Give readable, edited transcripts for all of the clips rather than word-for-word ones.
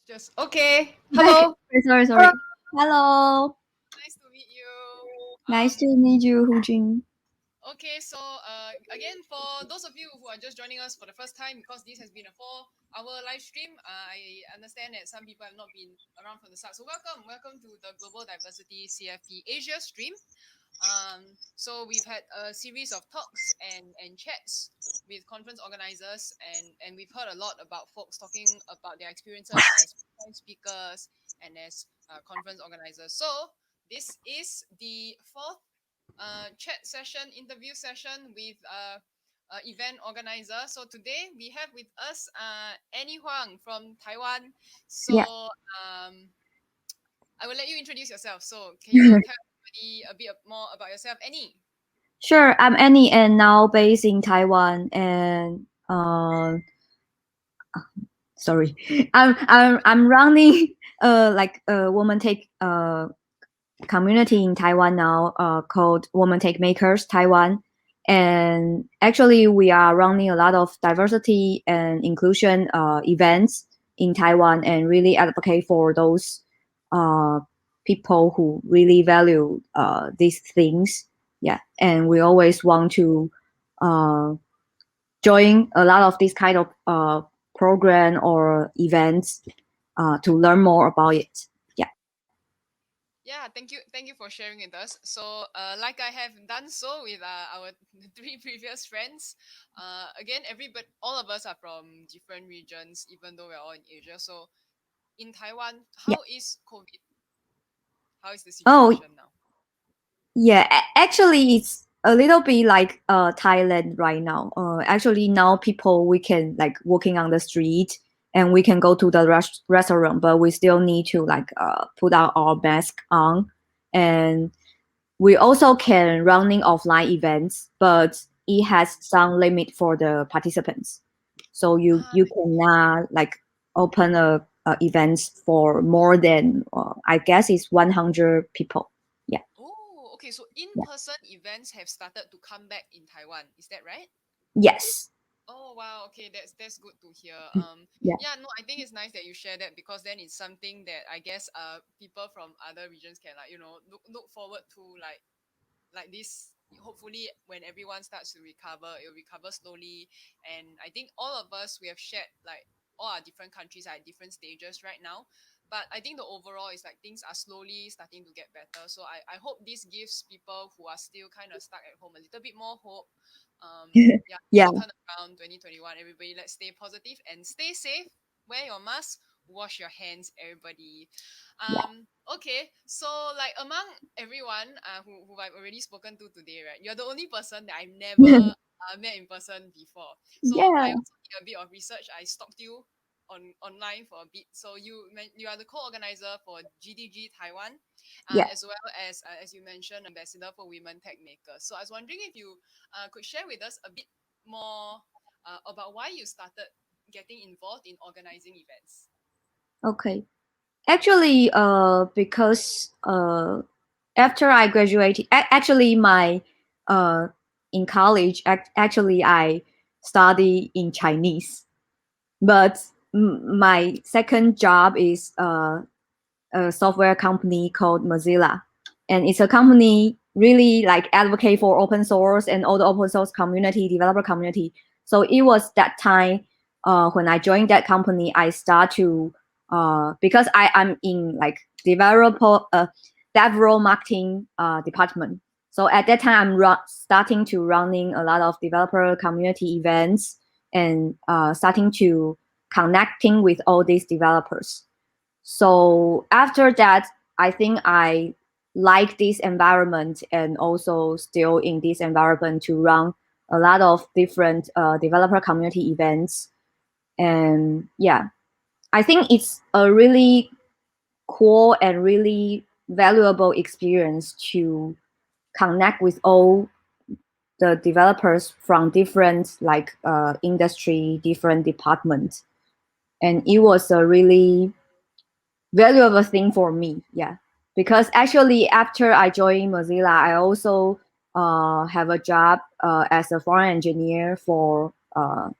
Just okay. Hello. Sorry. Hello. Nice to meet you. Nice to meet you, Hu Jing. Okay, so again, for those of you who are just joining us for the first time, because this has been a 4-hour live stream, I understand that some people have not been around from the start. So welcome to the Global Diversity CFP Asia stream. So we've had a series of talks and chats with conference organizers, and we've heard a lot about folks talking about their experiences as speakers and as conference organizers. So this is the fourth chat session, interview session with event organizer. So today we have with us Annie Huang from Taiwan. Yeah, So I will let you introduce yourself. So can you tell everybody a bit more about yourself, Annie? sure. I'm Annie and now based in Taiwan. And sorry, I'm running like a woman take community in Taiwan now called Woman Take Makers Taiwan. And actually, we are running a lot of diversity and inclusion events in Taiwan and really advocate for those uh, people who really value these things. Yeah, and we always want to uh, join a lot of this kind of program or events to learn more about it. Yeah. Yeah, thank you for sharing with us. So, like I have done so with our three previous friends, again, all of us are from different regions, even though we're all in Asia. So, in Taiwan, Yeah. how is COVID? How is the Oh, situation now? yeah, actually, it's a little bit like Thailand right now. Actually, now people we can like walking on the street and we can go to the restaurant, but we still need to like put our mask on, and we also can running offline events, but it has some limit for the participants. So you I see. cannot like open a events for more than I guess it's 100 people. Yeah. Oh, okay. So Yeah. in-person events have started to come back in Taiwan. Is that right? Yes. Oh wow, okay, that's good to hear. Yeah. Yeah, no, I think it's nice that you share that because then it's something that I guess people from other regions can like look forward to like this. Hopefully, when everyone starts to recover, it'll recover slowly. And I think all of us we have shared like all our different countries are at different stages right now. But I think the overall is like things are slowly starting to get better. So I hope this gives people who are still kind of stuck at home a little bit more hope. Yeah, things Yeah. will turn around 2021. Everybody, let's stay positive and stay safe. Wear your mask, wash your hands, everybody. Okay, so like among everyone who I've already spoken to today, right? You're the only person that I've never met in person before. So I Yeah. also did a bit of research. I stalked you online for a bit. So you are the co-organizer for GDG Taiwan, Yeah. as well as you mentioned, ambassador for Women Tech Makers. So I was wondering if you could share with us a bit more about why you started getting involved in organizing events. Okay. Actually, because after I graduated, actually my uh in college, actually I study in Chinese, but my second job is a software company called Mozilla, and it's a company really like advocate for open source and all the open source community, developer community. So it was that time when I joined that company, I start to because I'm in like developer dev marketing department. So at that time, I'm starting to running a lot of developer community events and starting to connecting with all these developers. So after that, I think I like this environment and also still in this environment to run a lot of different developer community events. And yeah, I think it's a really cool and really valuable experience to connect with all the developers from different like industry, different departments. And it was a really valuable thing for me. Yeah, because actually after I joined Mozilla, I also have a job as a foreign engineer for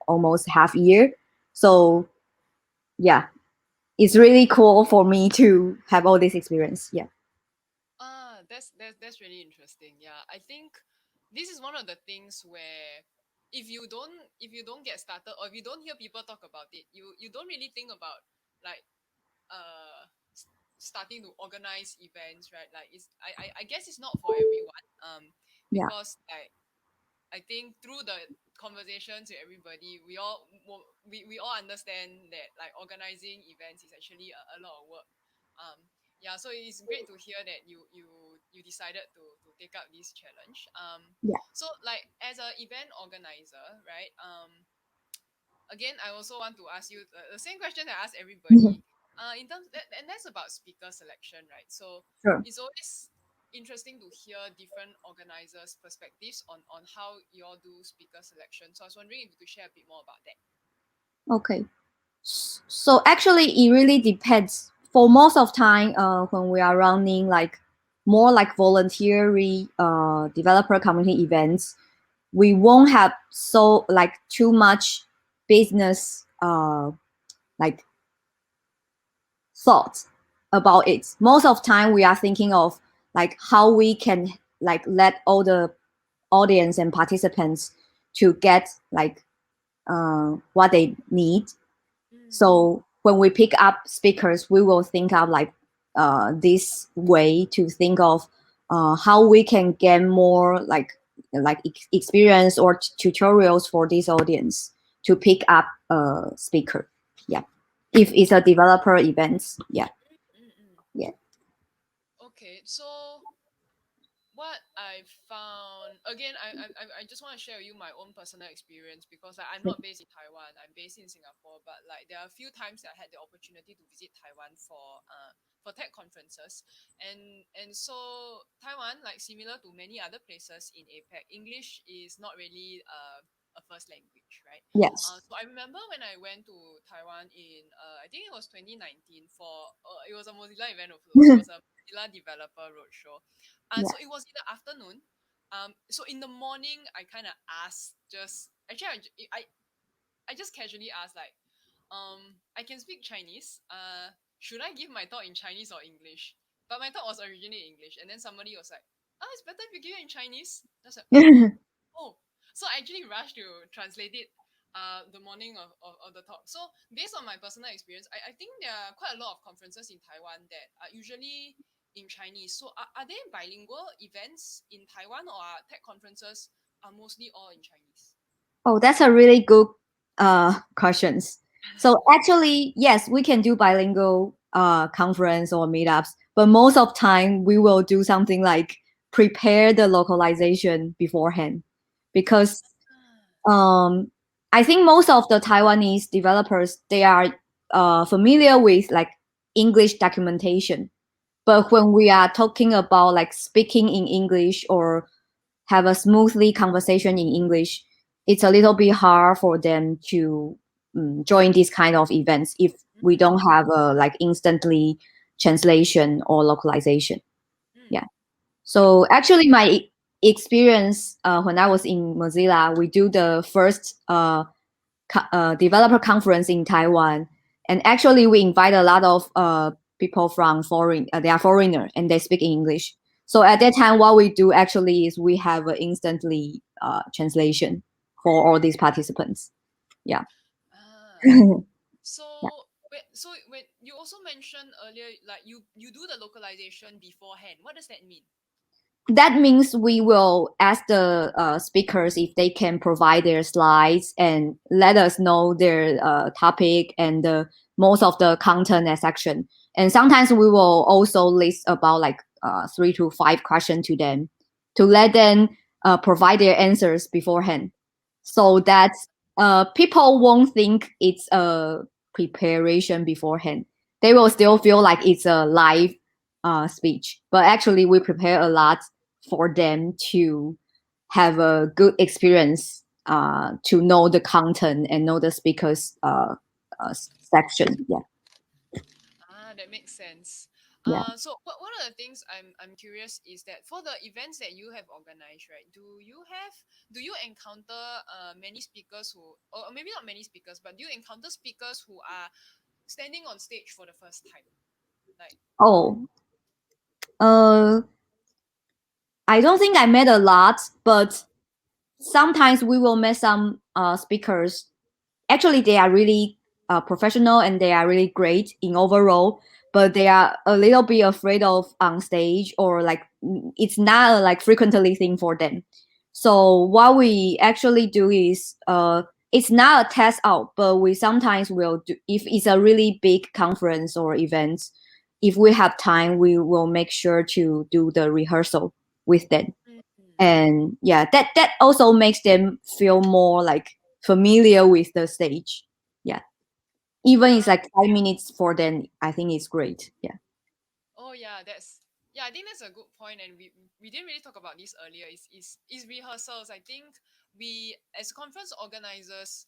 almost half year. So yeah, it's really cool for me to have all this experience. Yeah. That's really interesting. Yeah, I think this is one of the things where if you don't get started or if you don't hear people talk about it, you don't really think about like starting to organize events, right? Like I guess it's not for everyone. Yeah. Because I think through the conversations with everybody, we all understand that like organizing events is actually a lot of work. Yeah, so it's great to hear that you decided to take up this challenge. Yeah. So like as a event organizer, right? Again, I also want to ask you the same question I ask everybody. In terms and that's about speaker selection, right? So Sure. it's always interesting to hear different organizers' perspectives on how you all do speaker selection. So I was wondering if you could share a bit more about that. Okay. So actually, it really depends. For most of time, when we are running like more like voluntary developer community events, we won't have so like too much business like thoughts about it. Most of time, we are thinking of like how we can like let all the audience and participants to get like what they need. Mm, So when we pick up speakers, we will think of like this way to think of how we can get more like experience or tutorials for this audience to pick up a speaker. Yeah, if it's a developer event. Yeah, mm, mm. yeah, Okay, so what I found again, I just want to share with you my own personal experience because like, I'm sure. not based in Taiwan. I'm based in Singapore, but like there are a few times that I had the opportunity to visit Taiwan for tech conferences, and so Taiwan, like similar to many other places in APEC, English is not really a first language, right? Yes. So I remember when I went to Taiwan in I think it was 2019 for it was a Mozilla event also. It was a Mozilla Developer Roadshow. Yeah. So it was in the afternoon. So in the morning, I kind of asked just actually I just casually asked like, I can speak Chinese. Should I give my talk in Chinese or English? But my talk was originally English, and then somebody was like, "Oh, it's better if you give it in Chinese." That's like, oh. So I actually rushed to translate it. The morning of the talk. So based on my personal experience, I think there are quite a lot of conferences in Taiwan that are usually in Chinese. So are there bilingual events in Taiwan or are tech conferences are mostly all in Chinese? Oh, that's a really good questions. So actually, yes, we can do bilingual conference or meetups, but most of time we will do something like prepare the localization beforehand, because Ah, um, I think most of the Taiwanese developers they are familiar with like English documentation, but when we are talking about like speaking in English or have a smoothly conversation in English, it's a little bit hard for them to join these kind of events if we mm, don't have a like instantly translation or localization. mm, Yeah. So actually, my experience when I was in Mozilla, we do the first developer conference in Taiwan, and actually we invite a lot of people from foreign. They are foreigner and they speak English. So at that time, what we do actually is we have an instantly translation for all these participants. Yeah. ah. So when you also mentioned earlier, like you do the localization beforehand. What does that mean? That means we will ask the speakers if they can provide their slides and let us know their topic and most of the content and section. And sometimes we will also list about like 3 to 5 questions to them to let them provide their answers beforehand, so that people won't think it's a preparation beforehand. They will still feel like it's a live speech, but actually we prepare a lot for them to have a good experience, to know the content and know the speakers section. Yeah, That makes sense. yeah. So one of the things I'm curious is that for the events that you have organized, right? Do you encounter many speakers who, or maybe not many speakers, but do you encounter speakers who are standing on stage for the first time? Like, Oh, uh, I don't think I met a lot, but sometimes we will meet some speakers. Actually, they are really professional and they are really great in overall, but they are a little bit afraid of on stage, or like it's not a like frequently thing for them. So what we actually do is it's not a test out, but we sometimes will do if it's a really big conference or event. If we have time, we will make sure to do the rehearsal with them. mm, And yeah, that also makes them feel more like familiar with the stage. Yeah, even it's yeah. like 5 minutes for them, I think it's great. Yeah. Oh yeah, that's yeah. I think that's a good point, and we didn't really talk about this earlier. Is rehearsals. I think we as conference organizers,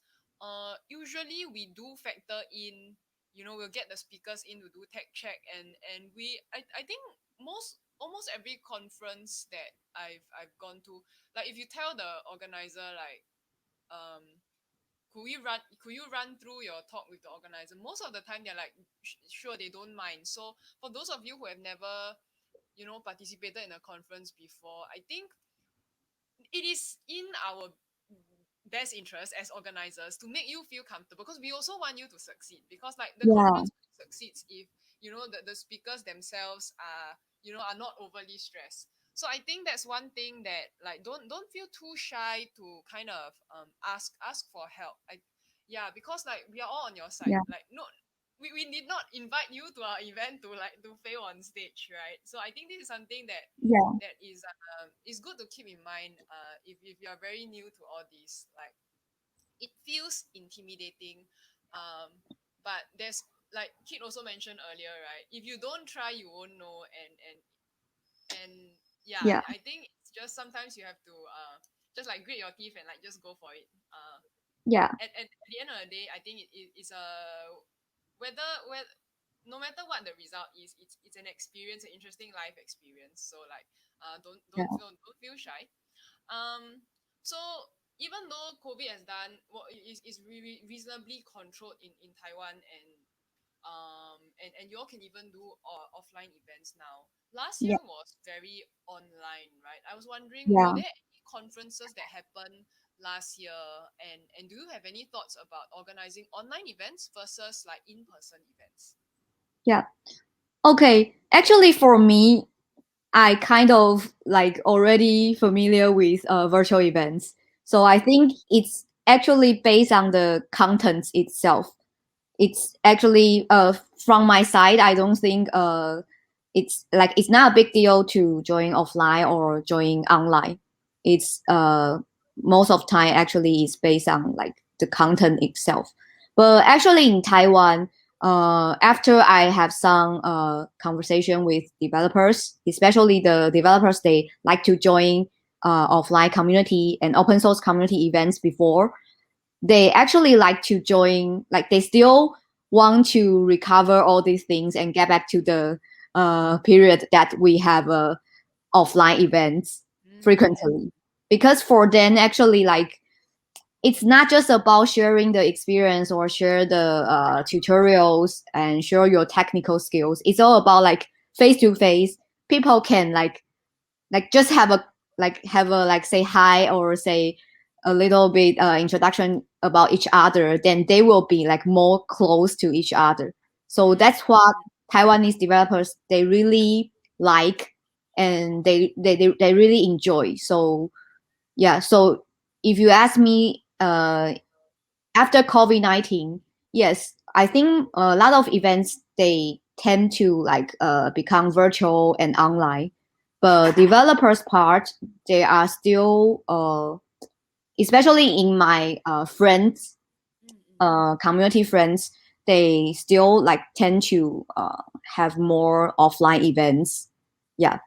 usually we do factor in. You know, we'll get the speakers in to do tech check, and I think almost every conference that I've gone to, like if you tell the organizer like could you run through your talk with the organizer, most of the time they're like sure, they don't mind. So for those of you who have never participated in a conference before, I think it is in our best interest as organizers to make you feel comfortable, because we also want you to succeed, because like the Yeah. conference succeeds if the speakers themselves are not overly stressed. So I think that's one thing that, like, don't feel too shy to kind of ask for help. Because like we are all on your side. Yeah. Like, no, we did not invite you to our event to fail on stage, right? So I think this is something Yeah. that is good to keep in mind, if you are very new to all this. Like, it feels intimidating, but there's, like Kit also mentioned earlier, right? If you don't try, you won't know. And yeah, Yeah. I think it's just sometimes you have to just like grit your teeth and like just go for it. Yeah. At the end of the day, I think it's a whether no matter what the result is, it's an experience, an interesting life experience. So like, Yeah. don't feel shy. So even though COVID has done what is reasonably controlled in Taiwan, and you all can even do offline events now. Last Yeah. year was very online, right? I was wondering, were Yeah. there any conferences that happened last year, and do you have any thoughts about organizing online events versus like in-person events? Yeah. Okay. Actually, for me, I kind of like already familiar with virtual events. So I think it's actually based on the content itself. It's actually from my side, I don't think it's not a big deal to join offline or join online. It's most of time actually is based on like the content itself. But actually in Taiwan, after I have some conversation with developers, especially the developers, they like to join offline community and open source community events before. They actually like to join, like they still want to recover all these things and get back to the period that we have offline events Mm, frequently. Because for them, actually, like it's not just about sharing the experience or share the tutorials and share your technical skills. It's all about like face to face. People can like just have a like say hi or say a little bit introduction about each other, then they will be like more close to each other. So mm, that's what Taiwanese developers they really like, and they really enjoy. So yeah, so if you ask me after COVID-19, yes, I think a lot of events they tend to like become virtual and online. But developers part, they are still especially in my friends mm, mm. community friends, they still like tend to have more offline events. Yeah,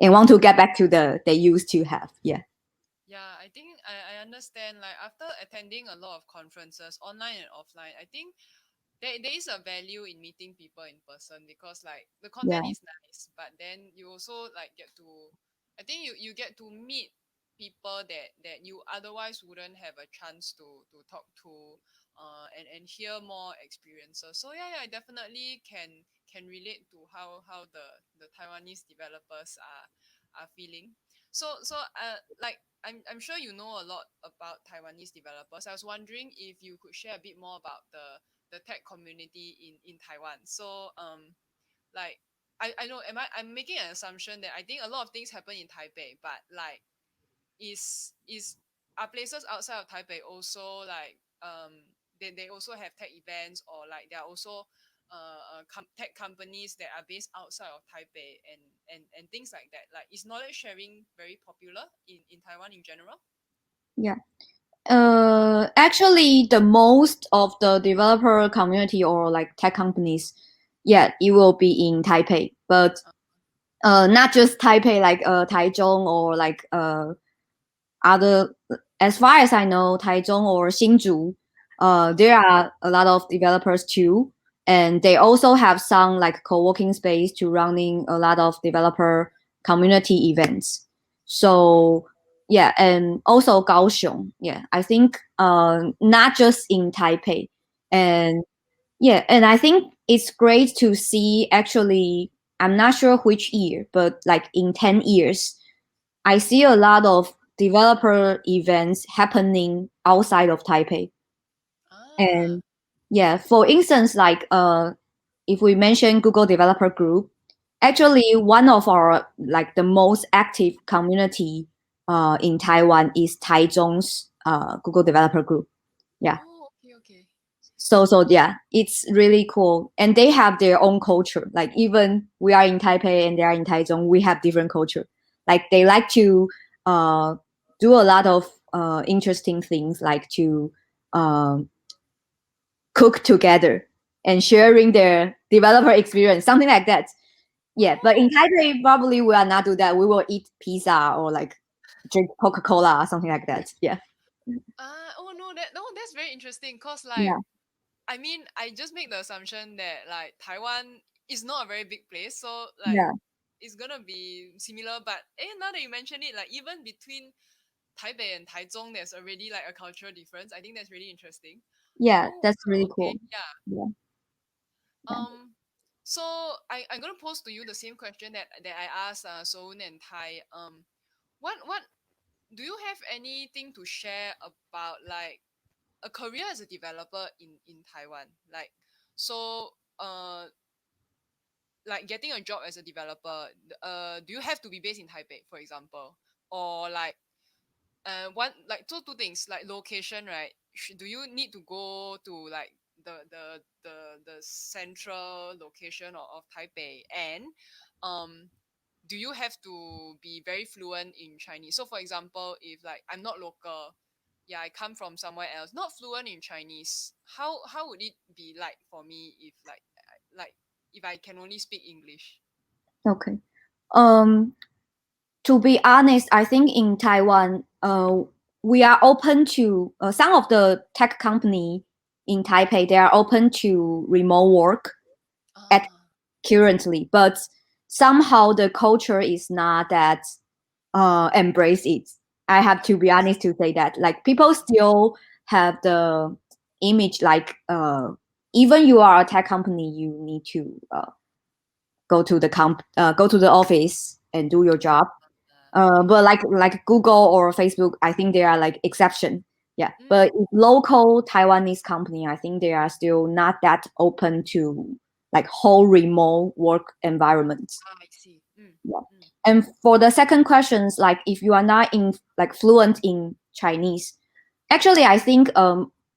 and want to get back to the they used to have. Yeah. Yeah, I think I understand. Like, after attending a lot of conferences, online and offline, I think there is a value in meeting people in person, because like the content Yeah. is nice, but then you also like get to, I think you get to meet people that you otherwise wouldn't have a chance to talk to and hear more experiences. So yeah, I definitely can relate to how the Taiwanese developers are feeling. So like I'm sure you know a lot about Taiwanese developers. I was wondering if you could share a bit more about the tech community in Taiwan. So like I know I'm making an assumption that I think a lot of things happen in Taipei, but like is are places outside of Taipei also like they also have tech events, or like there are also tech companies that are based outside of Taipei, and things like that. Like, is knowledge sharing very popular in Taiwan in general? Yeah. Actually, the most of the developer community or like tech companies, yeah, it will be in Taipei, but Uh, not just Taipei, like Taichung or like other. As far as I know, Taichung or Hsinchu, there are a lot of developers too, and they also have some like co-working space to running a lot of developer community events. So yeah, and also Kaohsiung. Yeah, I think not just in Taipei, and yeah, and I think it's great to see actually. I'm not sure which year, but like in 10 years, I see a lot of developer events happening outside of Taipei. ah And yeah, for instance, like if we mention Google Developer Group, actually one of our like the most active community in Taiwan is Taichung's Google Developer Group. Yeah. oh, okay, okay. So yeah, it's really cool. And they have their own culture. Like even we are in Taipei and they are in Taichung, we have different culture. Like they like to uh do a lot of interesting things like to um cook together and sharing their developer experience, something like that. Yeah, but in Oh, Taipei probably we will not do that. We will eat pizza or like drink Coca-Cola or something like that. Yeah. oh no, that's very interesting. Cause like Yeah. I mean, I just make the assumption that like Taiwan is not a very big place, so like Yeah. it's gonna be similar. But now that you mention it, like even between Taipei and Taichung, there's already like a cultural difference. I think that's really interesting. Yeah, Oh that's wow, really okay, cool. yeah. Yeah. Yeah. So I'm gonna pose to you the same question that I asked Soun and Tai. What do you have anything to share about like a career as a developer in Taiwan? Like, so like getting a job as a developer, do you have to be based in Taipei, for example, or like one like so two things like location, right? Do you need to go to like the central location of Taipei, and um do you have to be very fluent in Chinese? So for example, if like I'm not local, yeah, I come from somewhere else, not fluent in Chinese, how would it be like for me if like if I can only speak English? Okay. Um, to be honest, I think in Taiwan, we are open to some of the tech company in Taipei. They are open to remote work at Ah, currently, but somehow the culture is not that embrace it. I have to be honest to say that like people still have the image like even you are a tech company, you need to go to the office and do your job. okay. But like Google or Facebook, I think they are like exception. Yeah, Mm, but if local Taiwanese company, I think they are still not that open to like whole remote work environment. I see. Yeah. Mm. And for the second questions, like if you are not in like fluent in Chinese, actually I think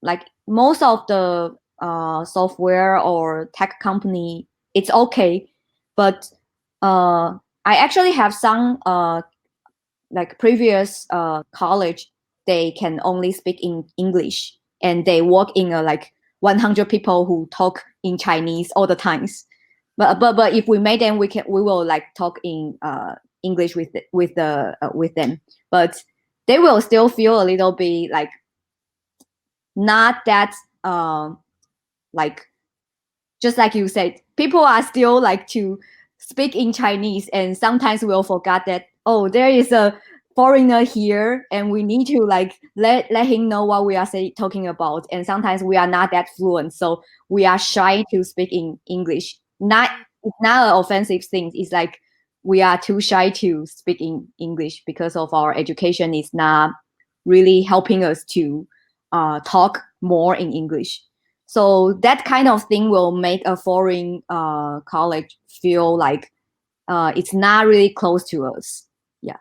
like most of the software or tech company, it's okay, but I actually have some like previous college, they can only speak in English and they work in a like 100 people who talk in Chinese all the times. But if we made them, we will like talk in English with them. But they will still feel a little bit like not that like just like you said, people are still like to speak in Chinese and sometimes we'll forget that, oh, there is a foreigner here, and we need to like let him know what we are talking about. And sometimes we are not that fluent, so we are shy to speak in English. Not It's not an offensive thing. It's like we are too shy to speak in English because of our education is not really helping us to talk more in English. So that kind of thing will make a foreign college feel like it's not really close to us. Yeah.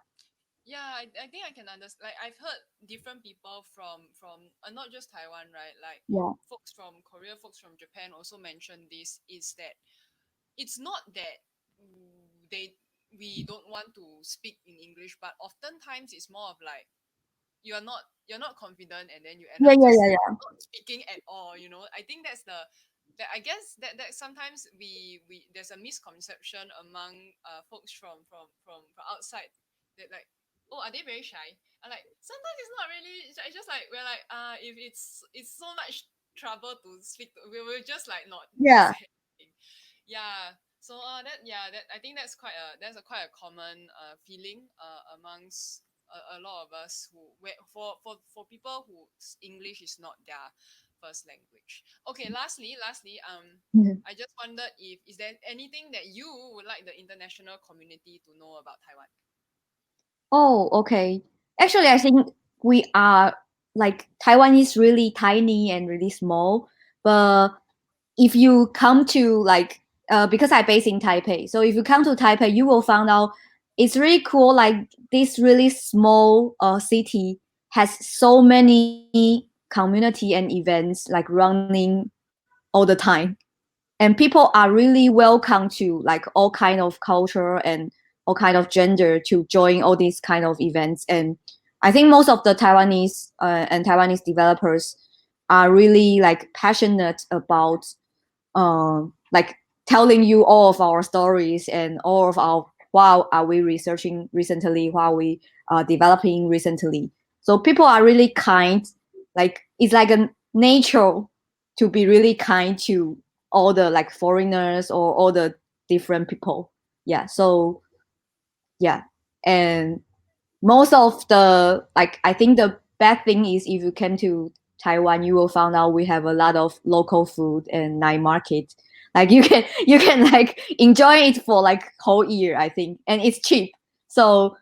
Yeah, I think I can understand. Like I've heard different people from not just Taiwan, right? Like Yeah. folks from Korea, folks from Japan also mentioned this is that it's not that they we don't want to speak in English, but oftentimes it's more of like you're not confident and then you end Yeah, up yeah, just yeah, yeah. not speaking at all. I think that's the that I guess that sometimes we there's a misconception among folks from outside that like, oh, are they very shy? And like sometimes it's not really. It's just like we're like if it's so much trouble to speak to, we will just like not Yeah. say anything. Yeah. So that I think that's a quite a common feeling amongst a lot of us for people whose English is not their first language. Okay, lastly, Mhm. I just wondered if is there anything that you would like the international community to know about Taiwan? Oh, okay. Actually, I think we are like Taiwan is really tiny and really small. But if you come to like, because I base in Taipei, so if you come to Taipei, you will find out it's really cool. Like this really small city has so many community and events like running all the time, and people are really welcome to like all kind of culture and all kind of gender to join all these kind of events. And I think most of the Taiwanese and Taiwanese developers are really like passionate about like telling you all of our stories and all of our what are we researching recently, what are we developing recently. So people are really kind. Like it's like a nature to be really kind to all the like foreigners or all the different people. Yeah. So yeah, and most of the like I think the bad thing is if you came to Taiwan, you will find out we have a lot of local food and night market. Like you can like enjoy it for like whole year, I think, and it's cheap. So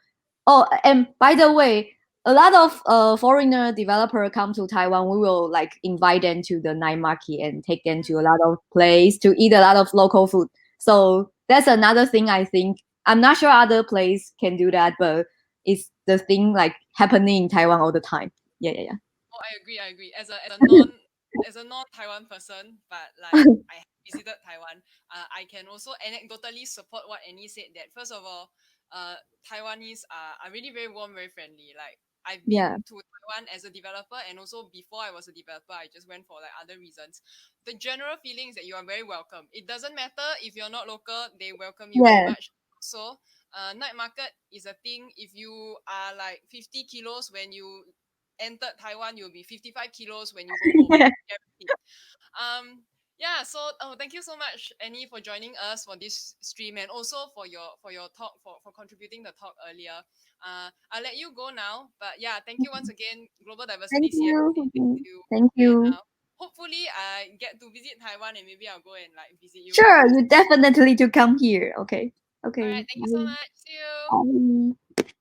oh, and by the way, a lot of foreigner developer come to Taiwan. We will like invite them to the night market and take them to a lot of place to eat a lot of local food. So that's another thing I think. I'm not sure other place can do that, but it's the thing like happening in Taiwan all the time. Yeah, yeah, Oh, I agree. I agree. As a non Taiwan person, but yeah. like I have visited Taiwan, I can also anecdotally support what Annie said. That first of all, Taiwanese are really very warm, very friendly. Like I've Yeah, been to Taiwan as a developer, and also before I was a developer, I just went for like other reasons. The general feeling is that you are very welcome. It doesn't matter if you're not local; they welcome you very yeah, much. So, night market is a thing. If you are like 50 kilos when you entered Taiwan, you'll be 55 kilos when you go home. yeah. Guaranteed. Yeah, so thank you so much, Annie, for joining us for this stream and also for your talk for contributing the talk earlier. I'll let you go now, but yeah, thank you once again. Global Diversity Thank CFC. you. Thank Mhm. you, Thank and you. hopefully I get to visit Taiwan and maybe I'll go and like visit you for the Sure, first. you definitely to come here. Okay. All Okay. right, thank you so Bye. much. See you. Bye.